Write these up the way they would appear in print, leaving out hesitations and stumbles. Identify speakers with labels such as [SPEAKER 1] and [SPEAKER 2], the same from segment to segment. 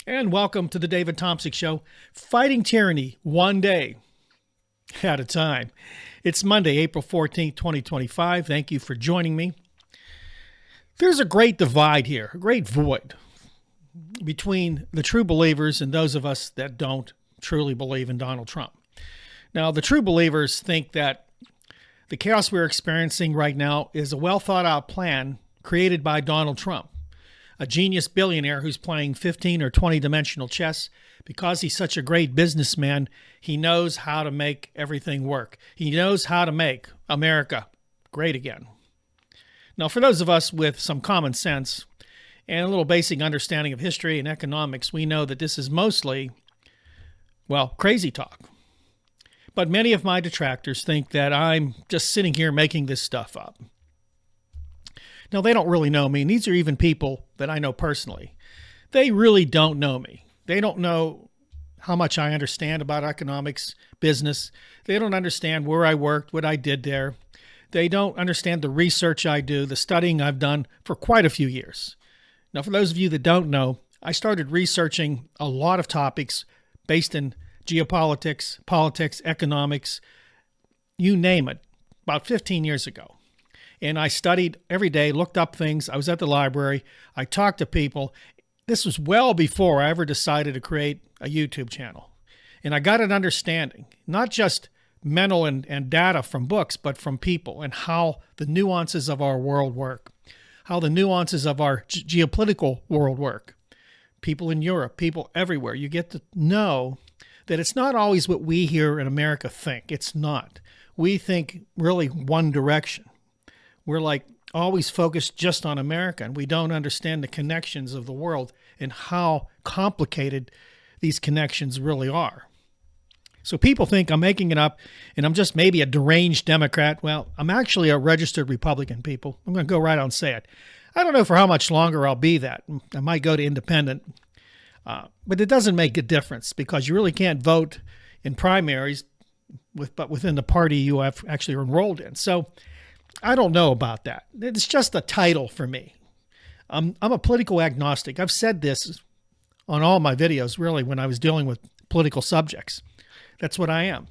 [SPEAKER 1] And welcome to the David Thompson Show, fighting tyranny one day at a time. It's Monday, April 14th, 2025. Thank you for joining me. There's a great divide here, a great void between the true believers and those of us that don't truly believe in Donald Trump. Now, the true believers think that the chaos we're experiencing right now is a well thought out plan created by Donald Trump, a genius billionaire who's playing 15 or 20 dimensional chess. Because he's such a great businessman, he knows how to make everything work. He knows how to make America great again. Now, for those of us with some common sense and a little basic understanding of history and economics, we know that this is mostly, well, crazy talk. But many of my detractors think that I'm just sitting here making this stuff up. Now, they don't really know me, and these are even people that I know personally. They really don't know me. They don't know how much I understand about economics, business. They don't understand where I worked, what I did there. They don't understand the research I do, the studying I've done for quite a few years. Now, for those of you that don't know, I started researching a lot of topics based in geopolitics, politics, economics, you name it, about 15 years ago. And I studied every day, looked up things. I was at the library. I talked to people. This was well before I ever decided to create a YouTube channel. And I got an understanding, not just mental and data from books, but from people and how the nuances of our world work, how the nuances of our geopolitical world work. People in Europe, people everywhere. You get to know that it's not always what we here in America think. It's not. We think really one direction. We're like always focused just on America, and we don't understand the connections of the world and how complicated these connections really are. So people think I'm making it up and I'm just maybe a deranged Democrat. Well, I'm actually a registered Republican, people. I'm going to go right out and say it. I don't know for how much longer I'll be that. I might go to independent. But it doesn't make a difference because you really can't vote in primaries but within the party you have actually enrolled in. So I don't know about that. It's just a title for me. I'm a political agnostic. I've said this on all my videos, really, when I was dealing with political subjects. That's what I am.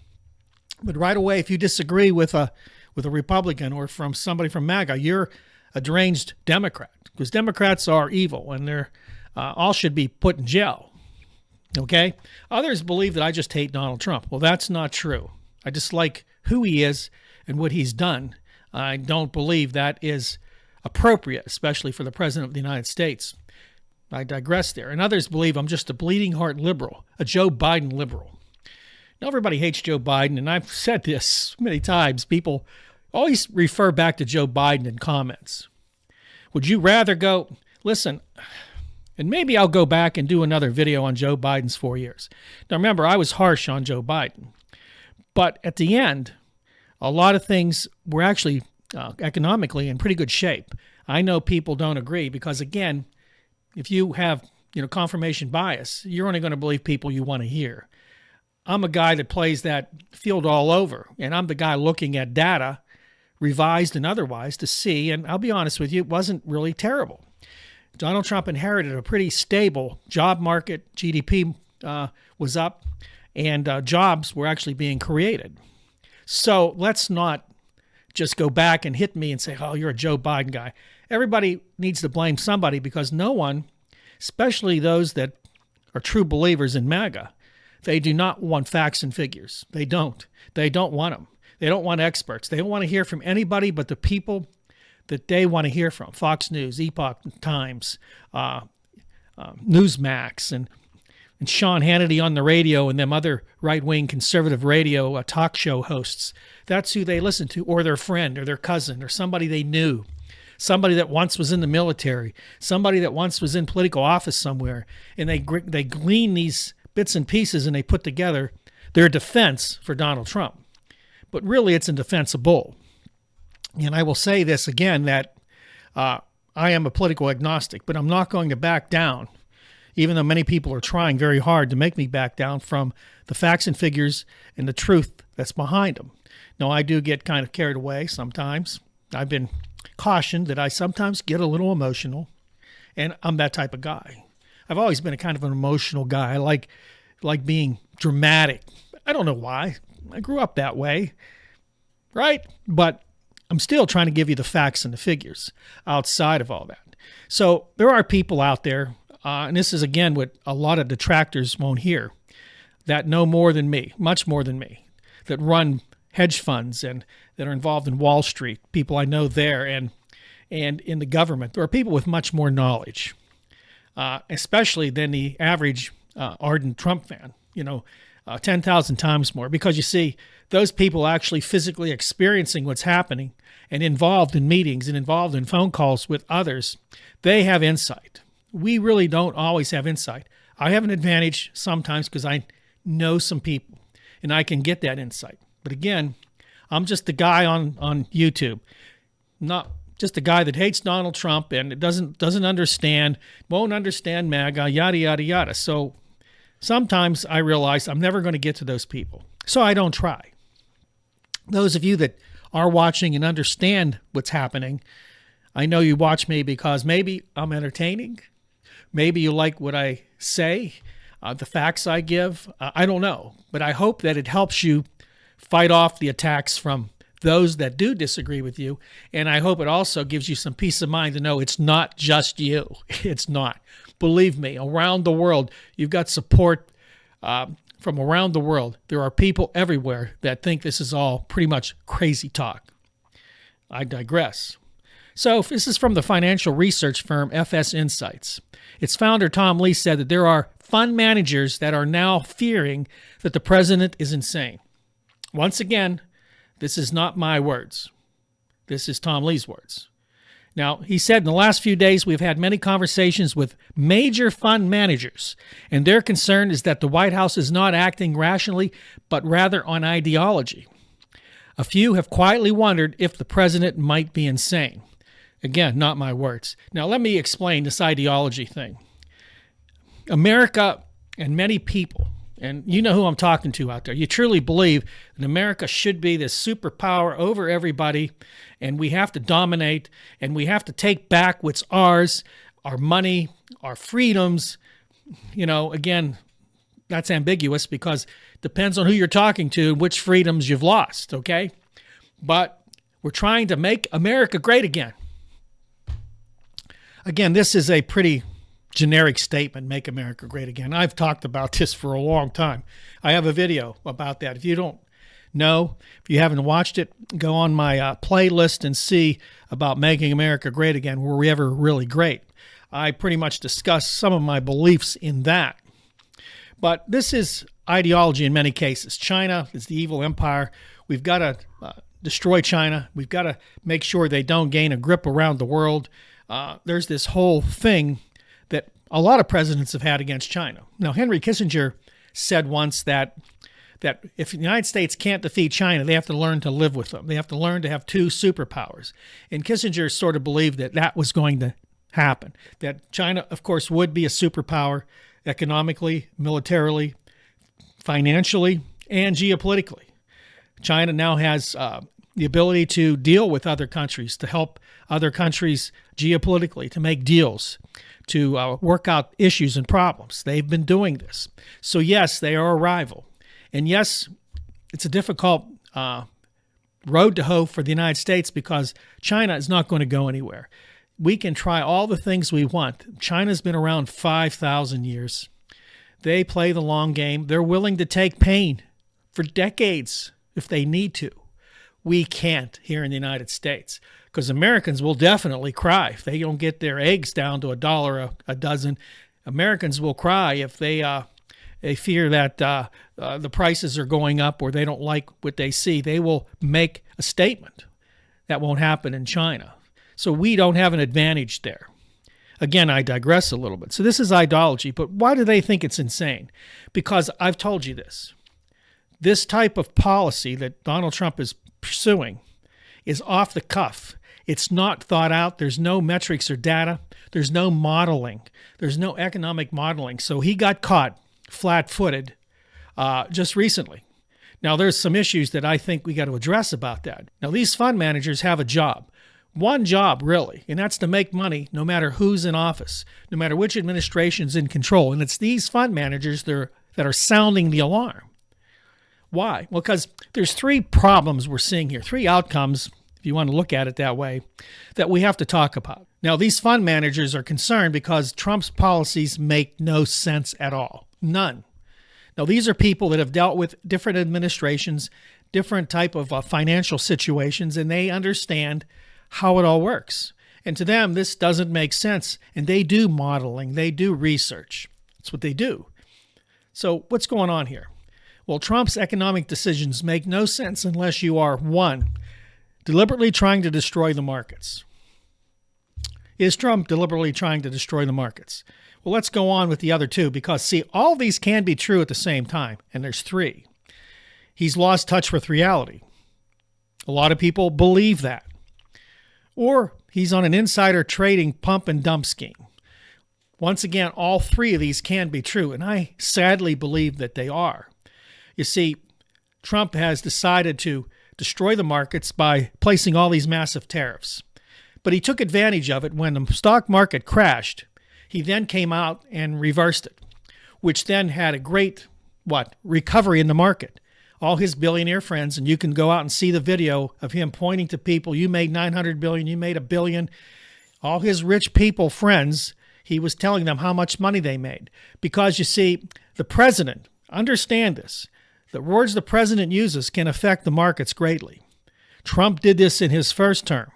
[SPEAKER 1] But right away, if you disagree with a Republican or from somebody from MAGA, you're a deranged Democrat, because Democrats are evil and they're all should be put in jail. Okay? Others believe that I just hate Donald Trump. Well, that's not true. I dislike who he is and what he's done. I don't believe that is appropriate, especially for the President of the United States. I digress there. And others believe I'm just a bleeding heart liberal, a Joe Biden liberal. Now, everybody hates Joe Biden, and I've said this many times. People always refer back to Joe Biden in comments. Would you rather go, listen, and maybe I'll go back and do another video on Joe Biden's 4 years. Now, remember, I was harsh on Joe Biden. But at the end, a lot of things were actually economically in pretty good shape. I know people don't agree because, again, if you have confirmation bias, you're only going to believe people you want to hear. I'm a guy that plays that field all over, and I'm the guy looking at data, revised and otherwise, to see, and I'll be honest with you, it wasn't really terrible. Donald Trump inherited a pretty stable job market. GDP was up, and jobs were actually being created. So let's not just go back and hit me and say, oh, you're a Joe Biden guy. Everybody needs to blame somebody because no one, especially those that are true believers in MAGA, they do not want facts and figures. They don't. They don't want them. They don't want experts. They don't want to hear from anybody but the people that they want to hear from. Fox News, Epoch Times, Newsmax, and Sean Hannity on the radio and them other right-wing conservative radio talk show hosts. That's who they listen to, or their friend or their cousin or somebody they knew, somebody that once was in the military, somebody that once was in political office somewhere, and they glean these bits and pieces and they put together their defense for Donald Trump. But really, it's a defense of bull. And I will say this again, that I am a political agnostic, but I'm not going to back down, even though many people are trying very hard to make me back down from the facts and figures and the truth that's behind them. Now, I do get kind of carried away sometimes. I've been cautioned that I sometimes get a little emotional, and I'm that type of guy. I've always been a kind of an emotional guy. I like being dramatic. I don't know why. I grew up that way, right? But I'm still trying to give you the facts and the figures outside of all that. So there are people out there, and this is again what a lot of detractors won't hear, that know more than me, much more than me, that run hedge funds and that are involved in Wall Street, people I know there and in the government. There are people with much more knowledge, especially than the average ardent Trump fan, 10,000 times more. Because you see, those people actually physically experiencing what's happening and involved in meetings and involved in phone calls with others, they have insight. We really don't always have insight. I have an advantage sometimes because I know some people and I can get that insight. But again, I'm just the guy on YouTube, not just a guy that hates Donald Trump and doesn't understand, won't understand MAGA, yada, yada, yada. So sometimes I realize I'm never going to get to those people. So I don't try. Those of you that are watching and understand what's happening, I know you watch me because maybe I'm entertaining. Maybe you like what I say, the facts I give. I don't know. But I hope that it helps you fight off the attacks from those that do disagree with you. And I hope it also gives you some peace of mind to know it's not just you. It's not. Believe me, around the world, you've got support from around the world. There are people everywhere that think this is all pretty much crazy talk. I digress. So this is from the financial research firm FS Insights. Its founder, Tom Lee, said that there are fund managers that are now fearing that the president is insane. Once again, this is not my words. This is Tom Lee's words. Now, he said in the last few days, we've had many conversations with major fund managers, and their concern is that the White House is not acting rationally, but rather on ideology. A few have quietly wondered if the president might be insane. Again, not my words. Now, let me explain this ideology thing. America and many people, and you know who I'm talking to out there, you truly believe that America should be this superpower over everybody, and we have to dominate, and we have to take back what's ours, our money, our freedoms. Again, that's ambiguous because it depends on who you're talking to and which freedoms you've lost, okay? But we're trying to make America great again. Again, this is a pretty generic statement, make America great again. I've talked about this for a long time. I have a video about that. If you don't know, if you haven't watched it, go on my playlist and see about making America great again. Were we ever really great? I pretty much discuss some of my beliefs in that. But this is ideology in many cases. China is the evil empire. We've got to destroy China. We've got to make sure they don't gain a grip around the world. There's this whole thing that a lot of presidents have had against China. Now, Henry Kissinger said once that if the United States can't defeat China, they have to learn to live with them. They have to learn to have two superpowers. And Kissinger sort of believed that that was going to happen, that China, of course, would be a superpower economically, militarily, financially, and geopolitically. China now has the ability to deal with other countries, to help other countries geopolitically, to make deals, to work out issues and problems. They've been doing this. So yes, they are a rival. And yes, it's a difficult road to hoe for the United States because China is not going to go anywhere. We can try all the things we want. China's been around 5,000 years. They play the long game. They're willing to take pain for decades if they need to. We can't here in the United States because Americans will definitely cry if they don't get their eggs down to $1 a dozen. Americans will cry if they fear that the prices are going up or they don't like what they see. They will make a statement. That won't happen in China. So we don't have an advantage there. Again, I digress a little bit. So this is ideology, but why do they think it's insane? Because I've told you this. This type of policy that Donald Trump is pursuing is off the cuff. It's not thought out. There's no metrics or data. There's no modeling. There's no economic modeling. So he got caught flat-footed just recently. Now, there's some issues that I think we got to address about that. Now, these fund managers have a job. one job, really, and that's to make money no matter who's in office, no matter which administration's in control. And it's these fund managers that are sounding the alarm. Why? Well, because there's three problems we're seeing here, three outcomes, if you want to look at it that way, that we have to talk about. Now, these fund managers are concerned because Trump's policies make no sense at all. None. Now, these are people that have dealt with different administrations, different type of financial situations, and they understand how it all works. And to them, this doesn't make sense. And they do modeling. They do research. That's what they do. So what's going on here? Well, Trump's economic decisions make no sense unless you are, one, deliberately trying to destroy the markets. Is Trump deliberately trying to destroy the markets? Well, let's go on with the other two because, see, all these can be true at the same time, and there's three. He's lost touch with reality. A lot of people believe that. Or he's on an insider trading pump and dump scheme. Once again, all three of these can be true, and I sadly believe that they are. You see, Trump has decided to destroy the markets by placing all these massive tariffs. But he took advantage of it when the stock market crashed. He then came out and reversed it, which then had a great, recovery in the market. All his billionaire friends, and you can go out and see the video of him pointing to people, you made 900 billion, you made $1 billion. All his rich people friends, he was telling them how much money they made. Because you see, the president, understand this, the words the president uses can affect the markets greatly. Trump did this in his first term,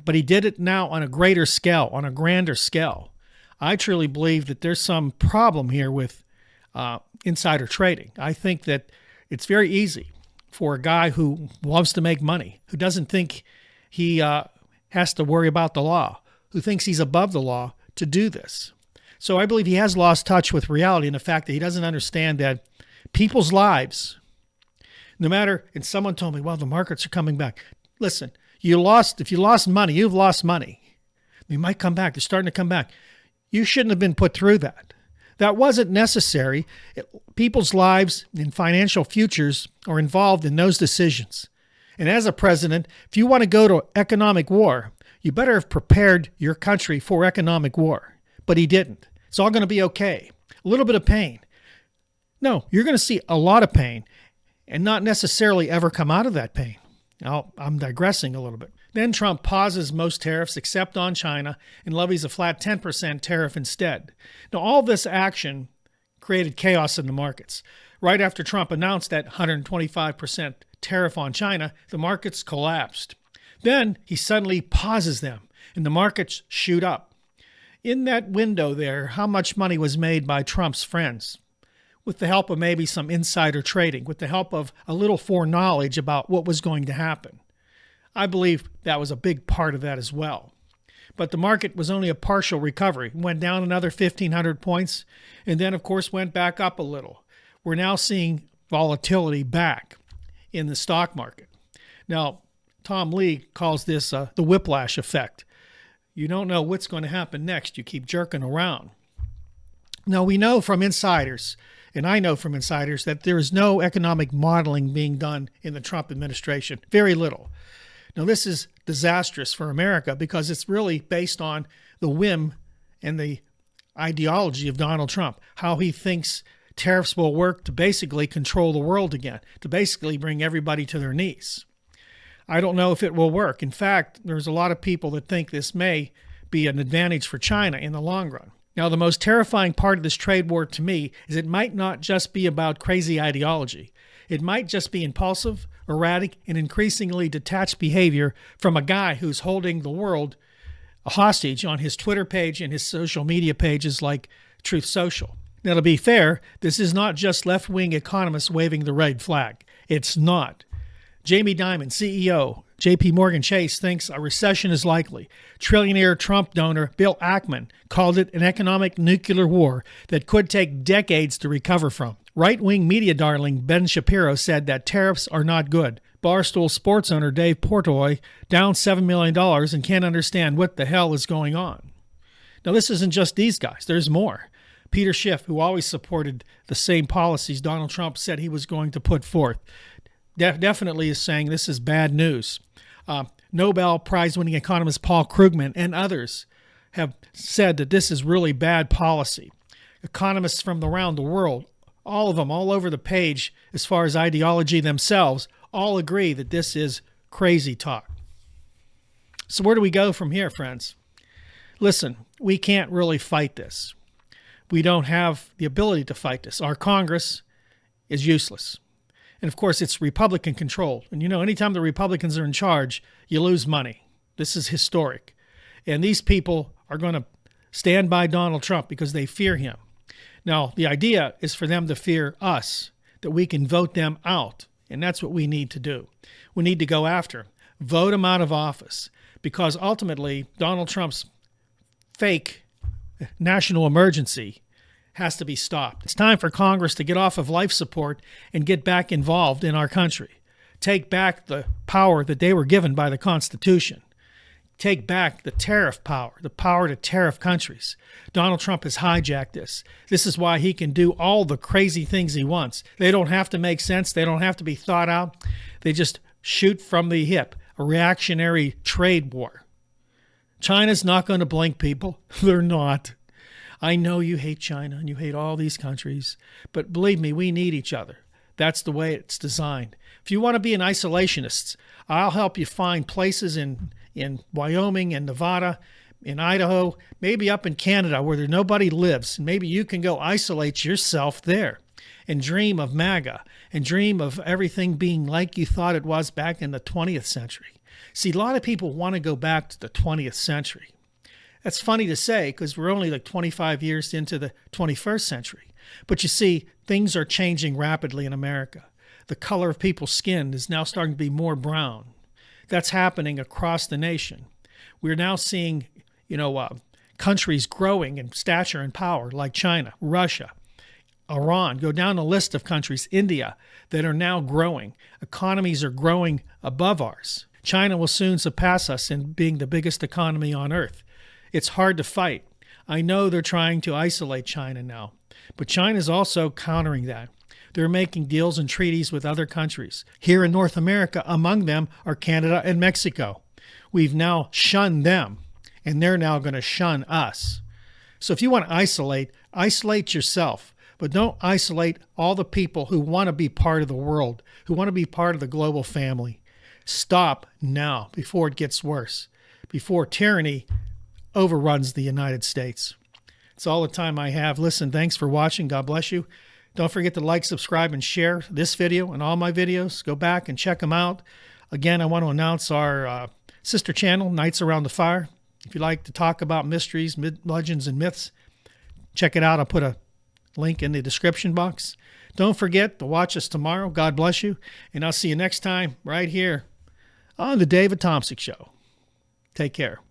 [SPEAKER 1] but he did it now on a greater scale, on a grander scale. I truly believe that there's some problem here with insider trading. I think that it's very easy for a guy who loves to make money, who doesn't think he has to worry about the law, who thinks he's above the law, to do this. So I believe he has lost touch with reality and the fact that he doesn't understand that people's lives, no matter, and someone told me, well, the markets are coming back. Listen, if you lost money, you've lost money. They might come back. They're starting to come back. You shouldn't have been put through that. That wasn't necessary. People's lives and financial futures are involved in those decisions. And as a president, if you want to go to economic war, you better have prepared your country for economic war. But he didn't. It's all going to be okay. A little bit of pain. No, you're going to see a lot of pain and not necessarily ever come out of that pain. Now, I'm digressing a little bit. Then Trump pauses most tariffs except on China and levies a flat 10% tariff instead. Now, all this action created chaos in the markets. Right after Trump announced that 125% tariff on China, the markets collapsed. Then he suddenly pauses them and the markets shoot up. In that window there, how much money was made by Trump's friends? With the help of maybe some insider trading, with the help of a little foreknowledge about what was going to happen. I believe that was a big part of that as well. But the market was only a partial recovery. It went down another 1,500 points and then, of course, went back up a little. We're now seeing volatility back in the stock market. Now, Tom Lee calls this the whiplash effect. You don't know what's going to happen next. You keep jerking around. Now, we know from insiders, and I know from insiders, that there is no economic modeling being done in the Trump administration. Very little. Now, this is disastrous for America because it's really based on the whim and the ideology of Donald Trump, how he thinks tariffs will work to basically control the world again, to basically bring everybody to their knees. I don't know if it will work. In fact, there's a lot of people that think this may be an advantage for China in the long run. Now, the most terrifying part of this trade war to me is it might not just be about crazy ideology. It might just be impulsive, erratic, and increasingly detached behavior from a guy who's holding the world a hostage on his Twitter page and his social media pages like Truth Social. Now, to be fair, this is not just left-wing economists waving the red flag. It's not. Jamie Dimon, CEO, J.P. Morgan Chase, thinks a recession is likely. Trillionaire Trump donor Bill Ackman called it an economic nuclear war that could take decades to recover from. Right-wing media darling Ben Shapiro said that tariffs are not good. Barstool Sports owner Dave Portnoy down $7 million and can't understand what the hell is going on. Now, this isn't just these guys. There's more. Peter Schiff, who always supported the same policies Donald Trump said he was going to put forth, definitely is saying this is bad news. Nobel Prize-winning economist Paul Krugman and others have said that this is really bad policy. Economists from around the world, all of them, all over the page, as far as ideology themselves, all agree that this is crazy talk. So where do we go from here, friends? Listen, we can't really fight this. We don't have the ability to fight this. Our Congress is useless. And of course, it's Republican controlled. And anytime the Republicans are in charge, you lose money. This is historic. And these people are going to stand by Donald Trump because they fear him. Now, the idea is for them to fear us, that we can vote them out. And that's what we need to do. We need to go after him, vote him out of office, because ultimately Donald Trump's fake national emergency has to be stopped. It's time for Congress to get off of life support and get back involved in our country. Take back the power that they were given by the Constitution. Take back the tariff power, the power to tariff countries. Donald Trump has hijacked this. This is why he can do all the crazy things he wants. They don't have to make sense. They don't have to be thought out. They just shoot from the hip, a reactionary trade war. China's not going to blink, people. They're not. I know you hate China and you hate all these countries, but believe me, we need each other. That's the way it's designed. If you want to be an isolationist, I'll help you find places in Wyoming and Nevada, in Idaho, maybe up in Canada where nobody lives. And maybe you can go isolate yourself there and dream of MAGA and dream of everything being like you thought it was back in the 20th century. See, a lot of people want to go back to the 20th century. That's funny to say because we're only like 25 years into the 21st century. But you see, things are changing rapidly in America. The color of people's skin is now starting to be more brown. That's happening across the nation. We're now seeing, countries growing in stature and power like China, Russia, Iran, go down the list of countries, India, that are now growing. Economies are growing above ours. China will soon surpass us in being the biggest economy on earth. It's hard to fight. I know they're trying to isolate China now, but China's also countering that. They're making deals and treaties with other countries. Here in North America, among them are Canada and Mexico. We've now shunned them, and they're now going to shun us. So if you want to isolate yourself, but don't isolate all the people who want to be part of the world, who want to be part of the global family. Stop now before it gets worse, before tyranny overruns the United States. It's all the time I have. Listen, thanks for watching. God bless you. Don't forget to like, subscribe, and share this video and all my videos. Go back and check them out. Again, I want to announce our sister channel, Nights Around the Fire. If you like to talk about mysteries, legends, and myths, check it out. I'll put a link in the description box. Don't forget to watch us tomorrow. God bless you. And I'll see you next time right here on the David Tomsic Show. Take care.